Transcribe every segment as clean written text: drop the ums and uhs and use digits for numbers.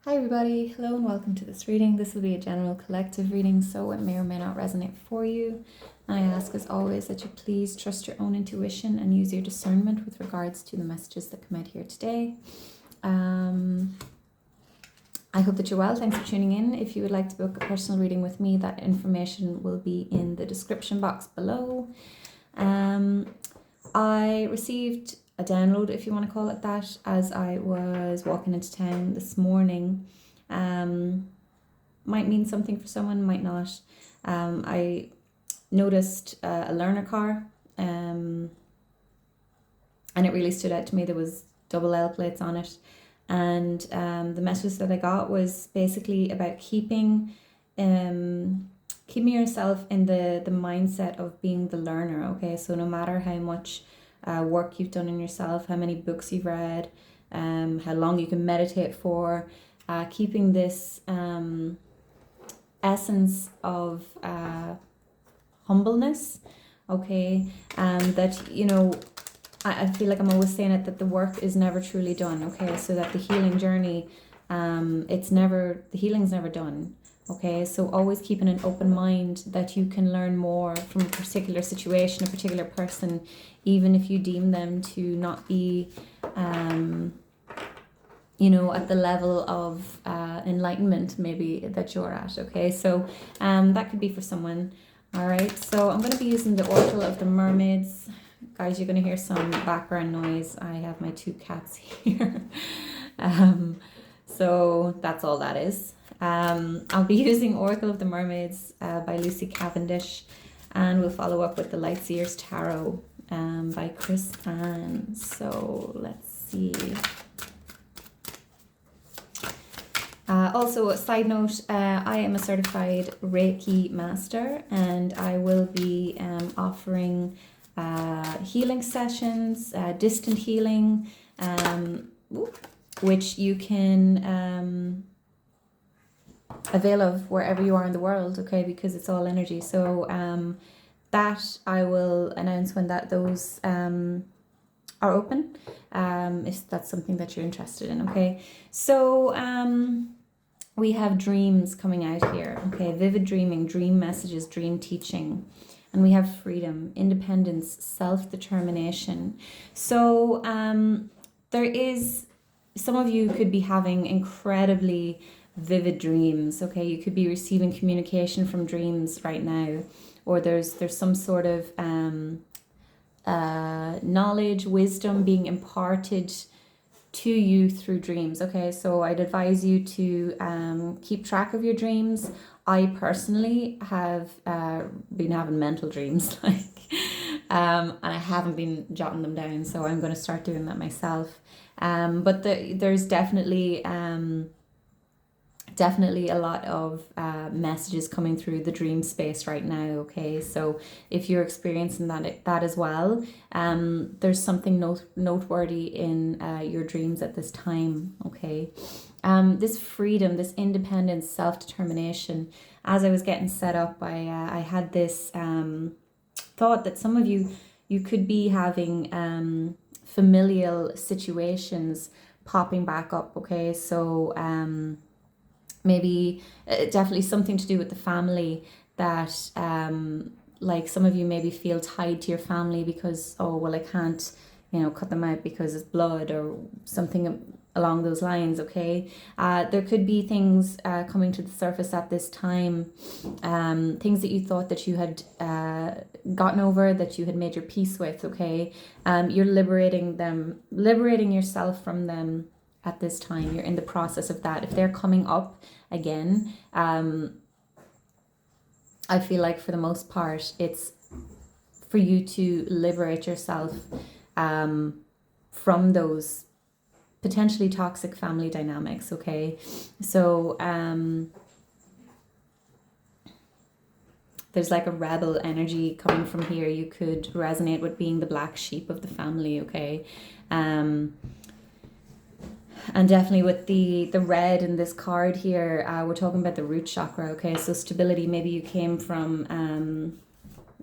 Hi everybody, hello and welcome to this reading. This will be a general collective reading, so it may or may not resonate for you. And I ask as always that you please trust your own intuition and use your discernment with regards to the messages that come out here today. I hope that you're well. Thanks for tuning in. If you would like to book a personal reading with me, that information will be in the description box below. I received a download, if you want to call it that, as I was walking into town this morning. Might mean something for someone, might not. I noticed a learner car, and it really stood out to me. There was double L plates on it, and the message that I got was basically about keeping yourself in the mindset of being the learner. Okay, so no matter how much work you've done on yourself, how many books you've read, how long you can meditate for, keeping this essence of humbleness, okay, that, you know, I feel like I'm always saying it, that the work is never truly done, okay, so that the healing journey, the healing's never done. Okay, so always keeping an open mind that you can learn more from a particular situation, a particular person, even if you deem them to not be, at the level of enlightenment maybe that you're at. Okay, so that could be for someone. All right, so I'm going to be using the Oracle of the Mermaids. Guys, you're going to hear some background noise. I have my 2 cats here. So that's all that is. I'll be using Oracle of the Mermaids by Lucy Cavendish, and we'll follow up with the Lightseers Tarot by Chris Ann. So let's see. Also, a side note, I am a certified Reiki master, and I will be offering healing sessions, distant healing, which you can avail of wherever you are in the world, okay, because it's all energy. So that I will announce when those are open, if that's something that you're interested in. Okay, so we have dreams coming out here, okay, vivid dreaming, dream messages, dream teaching, and we have freedom, independence, self-determination. So there is, some of you could be having incredibly vivid dreams, okay, you could be receiving communication from dreams right now, or there's some sort of knowledge, wisdom being imparted to you through dreams. Okay, so I'd advise you to keep track of your dreams. I personally have been having mental dreams, like and I haven't been jotting them down, so I'm going to start doing that myself. But there's definitely a lot of messages coming through the dream space right now. Okay, so if you're experiencing that as well, there's something noteworthy in your dreams at this time. Okay, this freedom, this independence, self-determination. As I was getting set up, I had this thought that some of you could be having familial situations popping back up. Okay, so maybe definitely something to do with the family, that like some of you maybe feel tied to your family because, oh well, I can't cut them out because it's blood or something along those lines. Okay, there could be things coming to the surface at this time, things that you thought that you had gotten over, that you had made your peace with. Okay, you're liberating yourself from them at this time. You're in the process of that. If they're coming up again, I feel like for the most part it's for you to liberate yourself from those potentially toxic family dynamics. Okay, so there's like a rebel energy coming from here. You could resonate with being the black sheep of the family. Okay, and definitely with the red in this card here, we're talking about the root chakra. Okay, so stability. Maybe you came from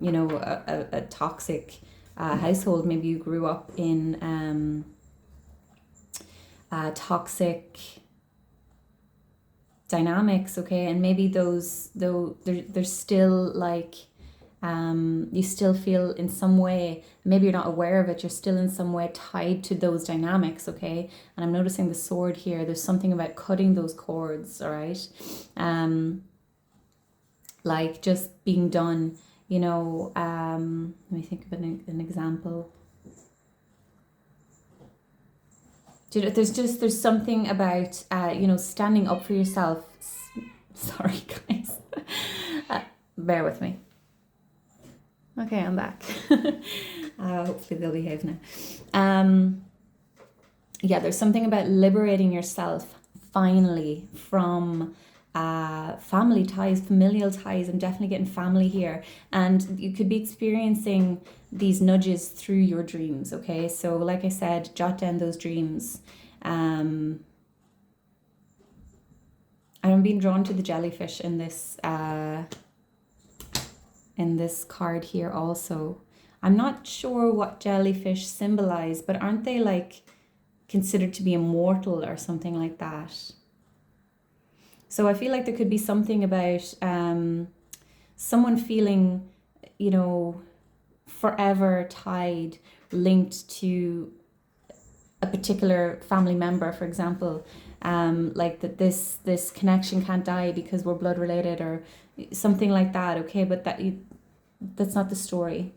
a toxic household. Maybe you grew up in toxic dynamics, okay, and maybe those, though they're still like, you still feel in some way, maybe you're not aware of it, you're still in some way tied to those dynamics, okay. And I'm noticing the sword here, there's something about cutting those cords, all right, like just being done, you know. Let me think of an example. There's something about you know, standing up for yourself. Sorry guys, bear with me. Okay, I'm back. Hopefully they'll behave now. Yeah, there's something about liberating yourself finally from family ties, familial ties. I'm definitely getting family here. And you could be experiencing these nudges through your dreams, okay? So like I said, jot down those dreams. I'm being drawn to the jellyfish in this card here also. I'm not sure what jellyfish symbolize, but aren't they like considered to be immortal or something like that? So I feel like there could be something about someone feeling, you know, forever tied, linked to a particular family member, for example, like that this connection can't die because we're blood related or something like that, okay? But that's not the story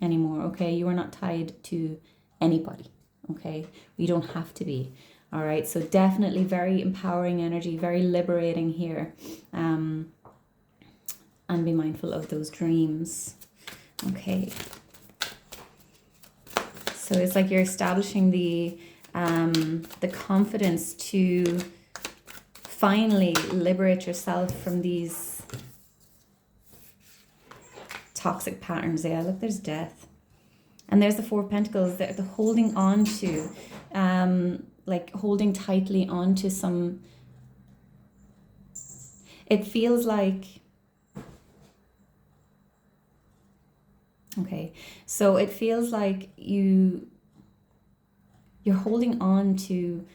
anymore, okay? You are not tied to anybody, okay? You don't have to be. All right, so definitely very empowering energy, very liberating here. And be mindful of those dreams. Okay. So it's like you're establishing the confidence to finally liberate yourself from these toxic patterns. Yeah, look, there's death. And there's the Four of Pentacles, the holding on to, like holding tightly onto some, it feels like, okay, so it feels like you're holding on to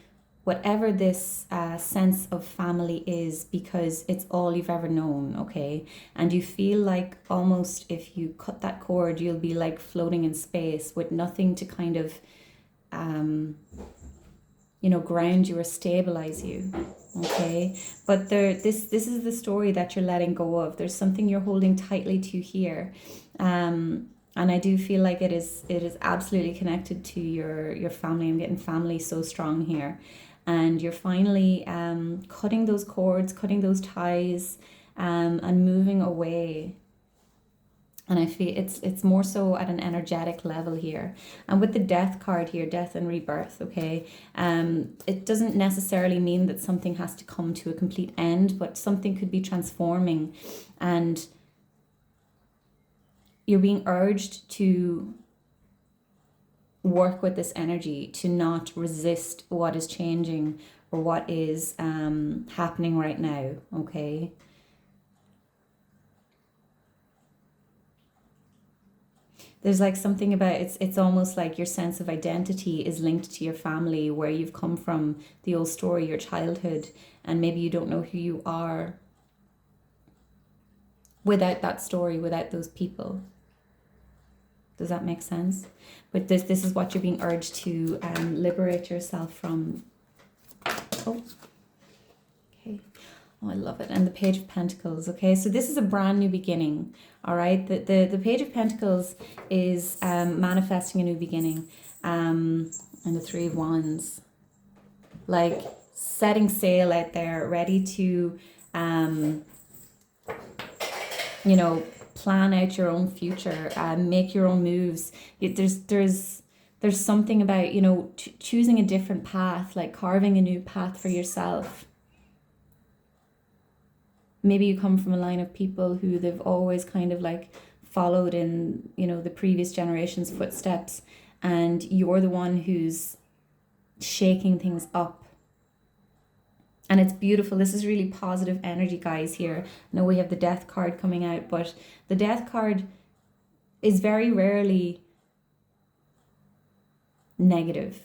whatever this sense of family is because it's all you've ever known, okay? And you feel like almost if you cut that cord, you'll be like floating in space with nothing to kind of, you know, ground you or stabilize you, okay? But this is the story that you're letting go of. There's something you're holding tightly to here. And I do feel like it is absolutely connected to your family. I'm getting family so strong here. And you're finally cutting those cords, cutting those ties, and moving away. And I feel it's more so at an energetic level here. And with the death card here, death and rebirth, okay, it doesn't necessarily mean that something has to come to a complete end, but something could be transforming. And you're being urged to work with this energy, to not resist what is changing or what is happening right now, okay? There's like something about it's almost like your sense of identity is linked to your family, where you've come from, the old story, your childhood, and maybe you don't know who you are without that story, without those people. Does that make sense? But this is what you're being urged to liberate yourself from. Oh, okay. Oh, I love it. And the Page of Pentacles. Okay, so this is a brand new beginning. All right. The Page of Pentacles is manifesting a new beginning. And the Three of Wands, like setting sail out there, ready to, you know, plan out your own future, make your own moves. There's something about, you know, choosing a different path, like carving a new path for yourself. Maybe you come from a line of people who they've always kind of like followed in, you know, the previous generation's footsteps, and you're the one who's shaking things up. And it's beautiful. This is really positive energy, guys, here. I know we have the Death card coming out, but the Death card is very rarely negative.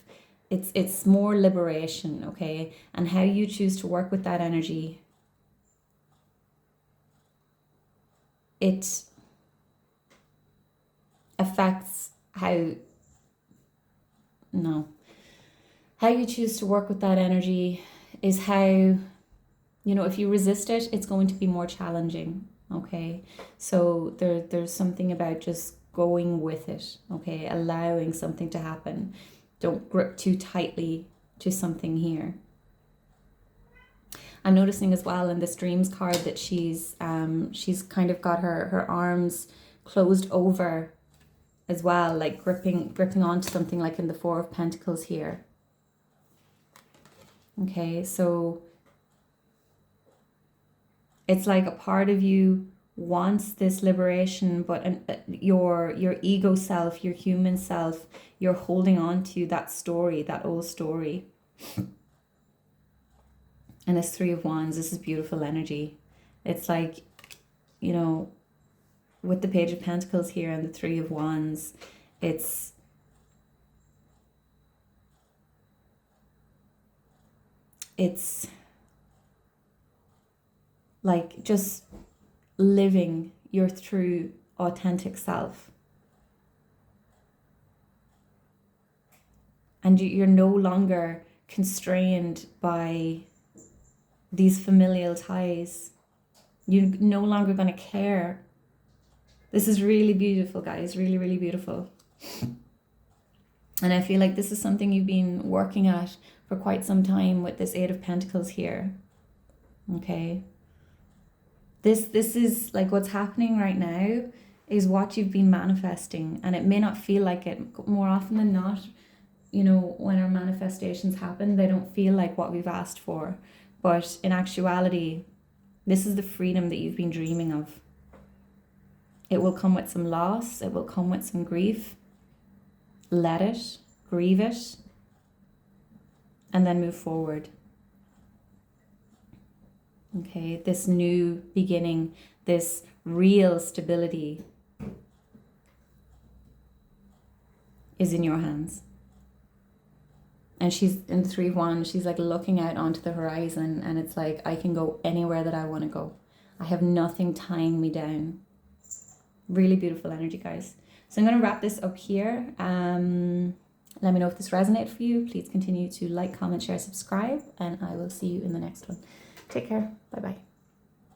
It's more liberation, okay? And how you choose to work with that energy it affects how you choose to work with that energy is how, you know, if you resist it, it's going to be more challenging. Okay, so there's something about just going with it. Okay, allowing something to happen. Don't grip too tightly to something here. I'm noticing as well in this dreams card that she's kind of got her arms closed over as well, like gripping onto something, like in the Four of Pentacles here. Okay, so it's like a part of you wants this liberation, but your ego self, your human self, you're holding on to that story, that old story. And this Three of Wands, this is beautiful energy. It's like, you know, with the Page of Pentacles here and the Three of Wands, it's like just living your true authentic self. And you're no longer constrained by these familial ties. You're no longer going to care. This is really beautiful, guys. Really, really beautiful. And I feel like this is something you've been working at for quite some time with this Eight of Pentacles here. Okay. This is like what's happening right now is what you've been manifesting. And it may not feel like it. More often than not, you know, when our manifestations happen, they don't feel like what we've asked for. But in actuality, this is the freedom that you've been dreaming of. It will come with some loss. It will come with some grief. Let it, grieve it, and then move forward. Okay, this new beginning, this real stability is in your hands. And she's in the Three of Wands, she's like looking out onto the horizon, and it's like, I can go anywhere that I want to go. I have nothing tying me down. Really beautiful energy, guys. So I'm going to wrap this up here. Let me know if this resonated for you. Please continue to like, comment, share, subscribe, and I will see you in the next one. Take care. Bye-bye.